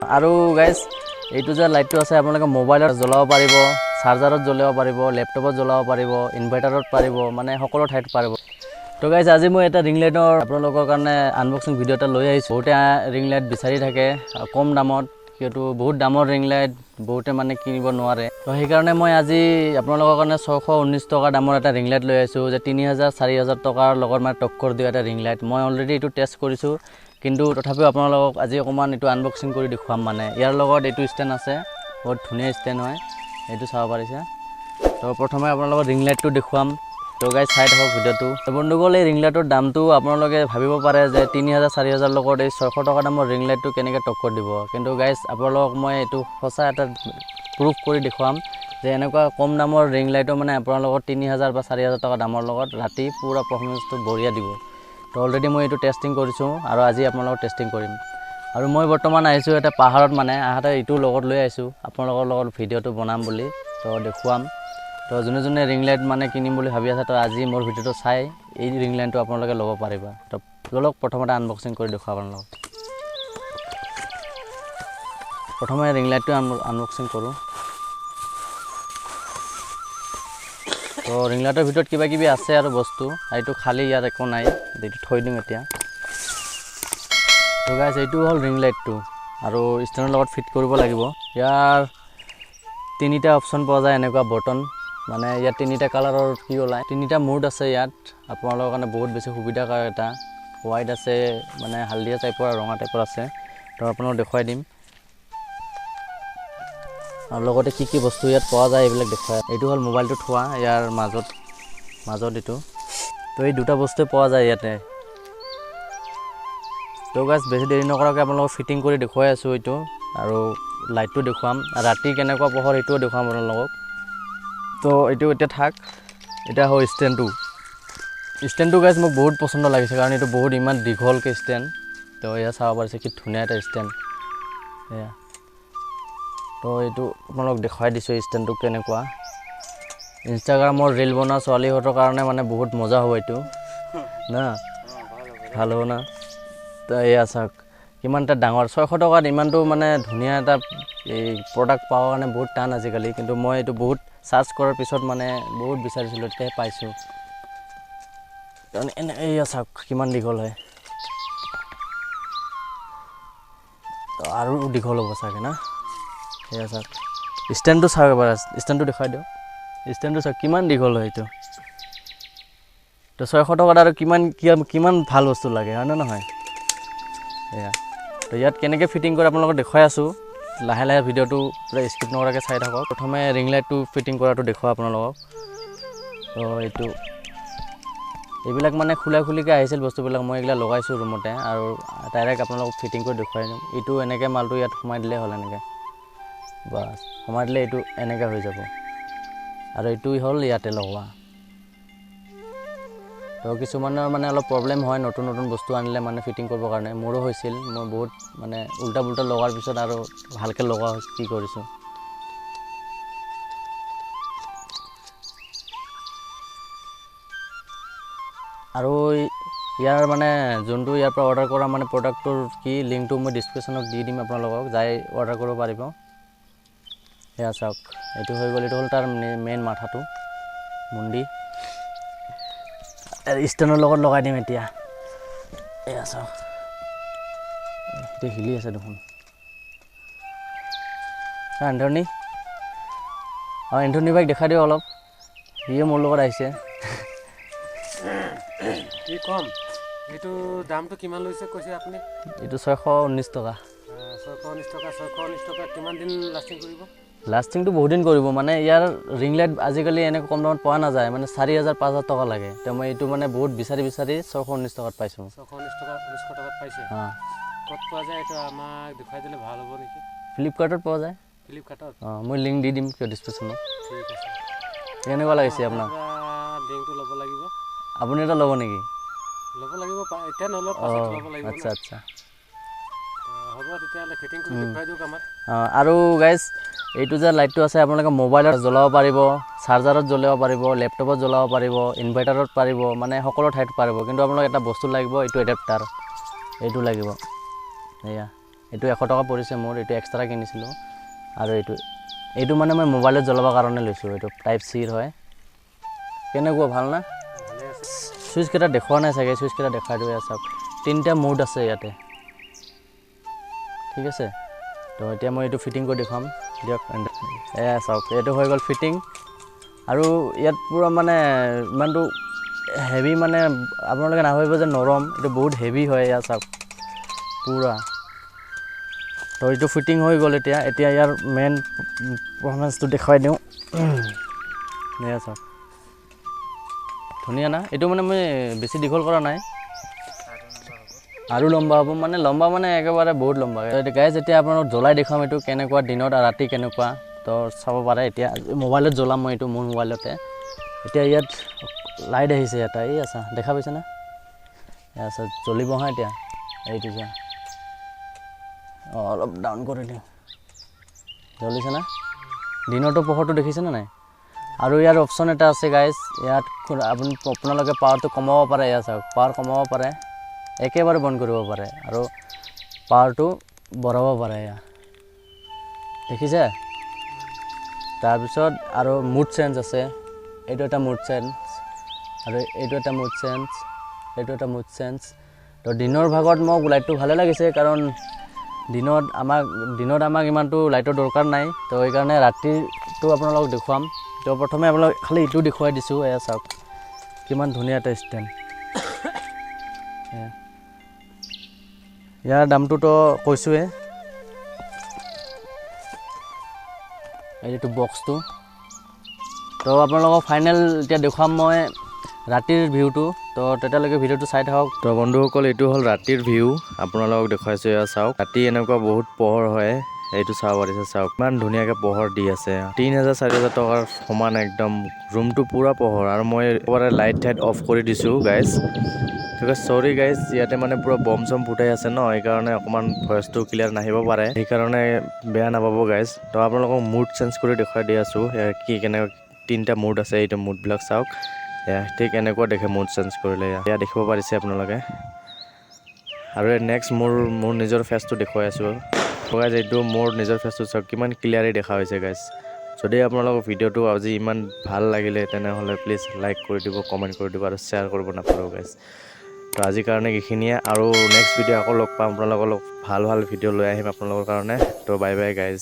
আৰু গাইজ এইটো যে লাইটটো আছে আপোনালোকে মোবাইলত জ্বলাব পাৰিব, চাৰ্জাৰত জ্বলাব পাৰিব, লেপটপত জ্বলাব পাৰিব, ইনভাৰ্টাৰত পাৰিব, মানে সকলো ঠাইত পাৰিব। তো গাইজ আজি মই এটা ৰিং লাইটৰ আপোনালোকৰ কাৰণে আনবক্সিং ভিডিঅ' এটা লৈ আহিছোঁ। বহুতে ৰিং লাইট বিচাৰি থাকে কম দামত, কিন্তু বহুত দামৰ ৰিং লাইট বহুতে মানে কিনিব নোৱাৰে। তো সেইকাৰণে মই আজি আপোনালোকৰ কাৰণে 619 টকা দামৰ এটা ৰিং লাইট লৈ আহিছোঁ, যে 3000-4000 টকাৰ লগত মানে টক্কৰ দিয়া এটা ৰিং লাইট। মই অলৰেডি এইটো টেষ্ট কৰিছোঁ, কিন্তু তথাপিও আপোনালোকক আজি অকণমান এইটো আনবক্সিং কৰি দেখুৱাম। মানে ইয়াৰ লগত এইটো ষ্টেণ্ড আছে, বহুত ধুনীয়া ষ্টেণ্ড হয়, এইটো চাব পাৰিছে। তো প্ৰথমে আপোনালোকক ৰিং লাইটটো দেখুৱাম। তো গাইজ চাই থাকক ভিডিঅ'টো। বন্ধুসকল, এই ৰিং লাইটৰ দামটো আপোনালোকে ভাবিব পাৰে যে 3000-4000 লগত এই 600 টকা দামৰ ৰিং লাইটটো কেনেকৈ টক্কৰ দিব। কিন্তু গাইজ আপোনালোকক মই এইটো সঁচা এটা প্ৰুফ কৰি দেখুৱাম যে এনেকুৱা কম দামৰ ৰিং লাইটো মানে আপোনালোকৰ 3000 বা 4000 টকা দামৰ লগত ৰাতি পূৰা পাৰফৰ্মেঞ্চটো বঢ়িয়া দিব। তো অলৰেডি মই এইটো টেষ্টিং কৰিছোঁ আৰু আজি আপোনালোকক টেষ্টিং কৰিম। আৰু মই বৰ্তমান আহিছোঁ এটা পাহাৰত, মানে আহোঁতে এইটো লগত লৈ আহিছোঁ আপোনালোকৰ লগত ভিডিঅ'টো বনাম বুলি, তো দেখুৱাম। তো যোনে যোনে ৰিং লাইট মানে কিনিম বুলি ভাবি আছে, তো আজি মোৰ ভিডিঅ'টো চাই এই ৰিং লাইটটো আপোনালোকে ল'ব পাৰিবা। তো অলপ প্ৰথমতে আনবক্সিং কৰি দেখুৱাম আপোনালোকক। প্ৰথমে ৰিং লাইটটো আনবক্সিং কৰোঁ। তো ৰিং লাইটৰ ভিতৰত কিবা কিবি আছে আৰু বস্তু, এইটো খালী, ইয়াত একো নাই, এইটো থৈ দিম এতিয়া। তো গাইজ এইটো হ'ল ৰিং লাইটটো, আৰু ষ্টেণ্ডৰ লগত ফিট কৰিব লাগিব। ইয়াৰ 3টা অপশ্যন পোৱা যায়, এনেকুৱা বটন, মানে ইয়াত 3টা কালাৰৰ কি ওলায়, 3টা মুড আছে ইয়াত আপোনালোকৰ কাৰণে বহুত বেছি সুবিধাকাৰ। এটা হোৱাইট আছে, মানে হালধীয়া টাইপৰ আৰু ৰঙা টাইপৰ আছে। তো আপোনালোকক দেখুৱাই দিম, আৰু লগতে কি কি বস্তু ইয়াত পোৱা যায় এইবিলাক দেখুৱাই। এইটো হ'ল মোবাইলটো থোৱা, ইয়াৰ মাজত এইটো। তো এই দুটা বস্তুৱে পোৱা যায় ইয়াতে। তো গাইজ বেছি দেৰি নকৰাকৈ আপোনালোকক ফিটিং কৰি দেখুৱাই আছোঁ এইটো, আৰু লাইটটো দেখুৱাম, ৰাতি কেনেকুৱা পোহৰ এইটোও দেখুৱাম আপোনালোকক। তো এইটো এতিয়া থাক। এতিয়া হ'ল ষ্টেণ্ডটো গাইজ মোক বহুত পচন্দ লাগিছে, কাৰণ এইটো বহুত ইমান দীঘলকৈ ষ্টেণ্ড। তো এয়া চাব পাৰিছে কি ধুনীয়া এটা ষ্টেণ্ড এয়া। তো এইটো আপোনালোকক দেখুৱাই দিছোঁ ষ্টেণ্ডটো কেনেকুৱা। ইনষ্টাগ্ৰামৰ ৰিল বনোৱা ছোৱালীহঁতৰ কাৰণে মানে বহুত মজা হ'ব এইটো না, ভাল হ'ব না। তো এয়া চাওক কিমান এটা ডাঙৰ, 600 টকাত ইমানটো মানে ধুনীয়া এটা এই প্ৰডাক্ট পাবৰ কাৰণে বহুত টান আজিকালি। কিন্তু মই এইটো বহুত চাৰ্চ কৰাৰ পিছত মানে বহুত বিচাৰিছিলোঁ, তেতিয়াহে পাইছোঁ। তাৰমানে এয়া চাওক কিমান দীঘল হয়, তো আৰু দীঘল হ'ব চাগে না। এয়া চাওক ষ্টেণ্ডটো চাওক এবাৰ, ষ্টেণ্ডটো দেখুৱাই দিয়ক। ষ্টেণ্ডটো চাওক কিমান দীঘল হয় এইটো। তো 600 টকাত আৰু কিমান ভাল বস্তু লাগে, হয়নে নহয়? এয়া তো ইয়াত কেনেকৈ ফিটিং কৰে আপোনালোকক দেখুৱাই আছোঁ। লাহে লাহে ভিডিঅ'টো পূৰা স্কিপ নকৰাকৈ চাই থাকক। প্ৰথমে ৰিং লাইটটো ফিটিং কৰাটো দেখুৱাওঁ আপোনালোকক। তো এইবিলাক মানে খুলিকৈ আহিছিল বস্তুবিলাক, মই এইবিলাক লগাইছোঁ ৰুমতে, আৰু ডাইৰেক্ট আপোনালোকক ফিটিং কৰি দেখুৱাই দিম। এইটো এনেকৈ মালটো ইয়াত সোমাই দিলেই হ'ল, এনেকৈ বাছ সোমাই দিলে এইটো এনেকৈ হৈ যাব। আৰু এইটো হ'ল ইয়াতে লগোৱা। তো কিছুমানৰ মানে অলপ প্ৰব্লেম হয় নতুন বস্তু আনিলে মানে ফিটিং কৰিবৰ কাৰণে, মোৰো হৈছিল। মই বহুত মানে উল্টা পুল্টা লগাৰ পিছত আৰু ভালকৈ লগোৱা কি কৰিছোঁ। আৰু ইয়াৰ মানে যোনটো ইয়াৰ পৰা অৰ্ডাৰ কৰা মানে প্ৰডাক্টটোৰ কি লিংকটো মই ডিছক্ৰিপশ্যনত দি দিম, আপোনালোকক যাই অৰ্ডাৰ কৰিব পাৰিব। সেয়া চাওক এইটো হৈ গ'ল, এইটো হ'ল তাৰ মেইন মাথাটো মুণ্ডি। ষ্টেণ্ডৰ লগত লগাই দিম এতিয়া। এয়া চাওক এতিয়া হিলি আছে দেখোন। এণ্ঠনি এণ্ঠনি বাইক দেখাই দিওঁ অলপ, সিয়ে মোৰ লগত আহিছে। কি কম, এইটো দামটো কিমান লৈছে কৈছে আপুনি? এইটো 619 টকা। 619 টকা কিমান দিন লাষ্টিং কৰিব? লাষ্টিংটো বহুত দিন কৰিব, মানে ইয়াৰ ৰিং লাইট আজিকালি এনেকৈ কম দামত পোৱা নাযায়, মানে 4000-5000 টকা লাগে। তো মই এইটো মানে বহুত বিচাৰি 619 টকাত পাইছোঁ। 619 টকাত পাইছে? অঁ, ক'ত পোৱা যায় এইটো আমাক দেখুৱাই দিলে ভাল হ'ব নেকি? ফ্লিপকাৰ্টত পোৱা যায়। ফ্লিপকাৰ্টত? অঁ, মই লিংক দি দিম কিয় ডিছক্ৰিপশ্যনত। ঠিক আছে। কেনেকুৱা লাগিছে আপোনাক? লিংকটো ল'ব লাগিব। আপুনি এটা ল'ব নেকি? ল'ব লাগিব, এতিয়া নলওঁ, পাছত ল'ব লাগিব। আচ্ছা। হ'ব তেতিয়াহ'লে ফিটিং কৰি দেখুৱাই দিয়ক আমাক। আৰু গাইজ এইটো যে লাইটটো আছে, আপোনালোকে মোবাইলত জ্বলাব পাৰিব, চাৰ্জাৰত জ্বলাব পাৰিব, লেপটপত জ্বলাব পাৰিব, ইনভাৰ্টাৰত পাৰিব, মানে সকলো ঠাইত পাৰিব। কিন্তু আপোনালোক এটা বস্তু লাগিব, এইটো এডাপ্টাৰ, এইটো লাগিব। এয়া এইটো 100 টকা পৰিছে মোৰ, এইটো এক্সট্ৰা কিনিছিলোঁ। আৰু এইটো মানে মই মোবাইলত জ্বলাবৰ কাৰণে লৈছোঁ, এইটো টাইপ চিৰ হয়। কেনেকুৱা ভাল না? ভালে আছে। চুইচকেইটা দেখুওৱা নাই চাগে, চুইচকেইটা দেখাই দিওঁ। চাওক 3টা মুড আছে ইয়াতে, ঠিক আছে। তো এতিয়া মই এইটো ফিটিং কৰি দেখুৱাম দিয়ক। চাওক এইটো হৈ গ'ল ফিটিং। আৰু ইয়াত পূৰা মানে ইমানটো হেভি, মানে আপোনালোকে নাভাবিব যে নৰম, এইটো বহুত হেভি হয়। ইয়াত চাওক পূৰা। তো এইটো ফিটিং হৈ গ'ল। এতিয়া ইয়াৰ মেইন পাৰফৰ্মেঞ্চটো দেখুৱাই দিওঁ। এয়া চাওক ধুনীয়া না? এইটো মানে মই বেছি দীঘল কৰা নাই, আৰু লম্বা হ'ব, মানে লম্বা মানে একেবাৰে বহুত লম্বা। গাইজ এতিয়া আপোনালোক জ্বলাই দেখুৱাম এইটো কেনেকুৱা দিনত আৰু ৰাতি কেনেকুৱা। তো চাব পাৰে। এতিয়া মোবাইলত জ্বলাম মই এইটো, মোৰ মোবাইলতে। এতিয়া ইয়াত লাইট আহিছে এটা, এই আছা দেখা পাইছেনে? আচ্ছা জ্বলিব হা এতিয়া। এইটো চোৱা, অলপ ডাউন কৰি দিওঁ, জ্বলিছে না? দিনৰটো পোহৰটো দেখিছেনে নাই? আৰু ইয়াৰ অপশ্যন এটা আছে গাইজ, ইয়াত আপোনালোকে পাৱাৰটো কমাব পাৰে। এয়া চাওক পাৱাৰ কমাব পাৰে, একেবাৰে বন্ধ কৰিব পাৰে, আৰু পাৱাৰটো বঢ়াব পাৰে। এয়া দেখিছে? তাৰপিছত আৰু মুড চেঞ্জ আছে, এইটো এটা মুড চেঞ্জ, আৰু এইটো এটা মুড চেঞ্জ, এইটো এটা মুড চেঞ্জ। তো দিনৰ ভাগত মোক লাইটটো ভালে লাগিছে, কাৰণ দিনত আমাক ইমানটো লাইটৰ দৰকাৰ নাই। তো সেইকাৰণে ৰাতিটো আপোনালোকক দেখুৱাম। তো প্ৰথমে আপোনালোক খালি এইটো দেখুৱাই দিছোঁ। এয়া চাওক কিমান ধুনীয়া এটা ষ্টেণ্ড। ইয়াৰ দামটোতো কৈছোঁৱে। এইটো বক্সটো। তো আপোনালোকক ফাইনেল এতিয়া দেখুৱাম মই ৰাতিৰ ভিউটো। তো তেতিয়ালৈকে ভিডিঅ'টো চাই থাকক। তো বন্ধুসকল, এইটো হ'ল ৰাতিৰ ভিউ, আপোনালোকক দেখুৱাইছোঁ। এয়া চাওক ৰাতি এনেকুৱা বহুত পোহৰ হয়, এইটো চাব পাৰিছে। চাওক ইমান ধুনীয়াকৈ পোহৰ দি আছে। 3,000-4,000 টকাৰ সমান একদম ৰুমটো পূৰা পোহৰ। আৰু মই একেবাৰে লাইট অফ কৰি দিছোঁ গাইজ। চৰি গাইজ, ইয়াতে মানে পূৰা বম চম ফুটাই আছে ন, সেইকাৰণে অকণমান ভইচটো ক্লিয়াৰ নাহিব পাৰে, সেইকাৰণে বেয়া নাপাব গাইজ। তো আপোনালোকক মুড চেঞ্জ কৰি দেখুৱাই দি আছোঁ। কি কেনেকৈ 3টা মুড আছে, এইটো মুডবিলাক চাওক। ঠিক এনেকুৱা দেখে মুড চেঞ্জ কৰিলে। এয়া দেখিব পাৰিছে আপোনালোকে। আৰু নেক্সট মোৰ নিজৰ ফেচটো দেখুৱাই আছোঁ। গাইজ এইটো মোৰ নিজৰ ফেচটো চাওক কিমান ক্লিয়াৰলি দেখা হৈছে গাইজ। যদি আপোনালোকৰ ভিডিঅ'টো আজি ইমান ভাল লাগিলে, তেনেহ'লে প্লিজ লাইক কৰি দিব, কমেণ্ট কৰি দিব, আৰু শ্বেয়াৰ কৰিব নাপাহৰিব গাইজ। তো আজিৰ কাৰণে এইখিনিয়ে, আৰু নেক্সট ভিডিঅ' আকৌ লগ পাম আপোনালোকৰ ভাল ভিডিঅ' লৈ আহিম আপোনালোকৰ কাৰণে। তো বাই বাই গাইজ।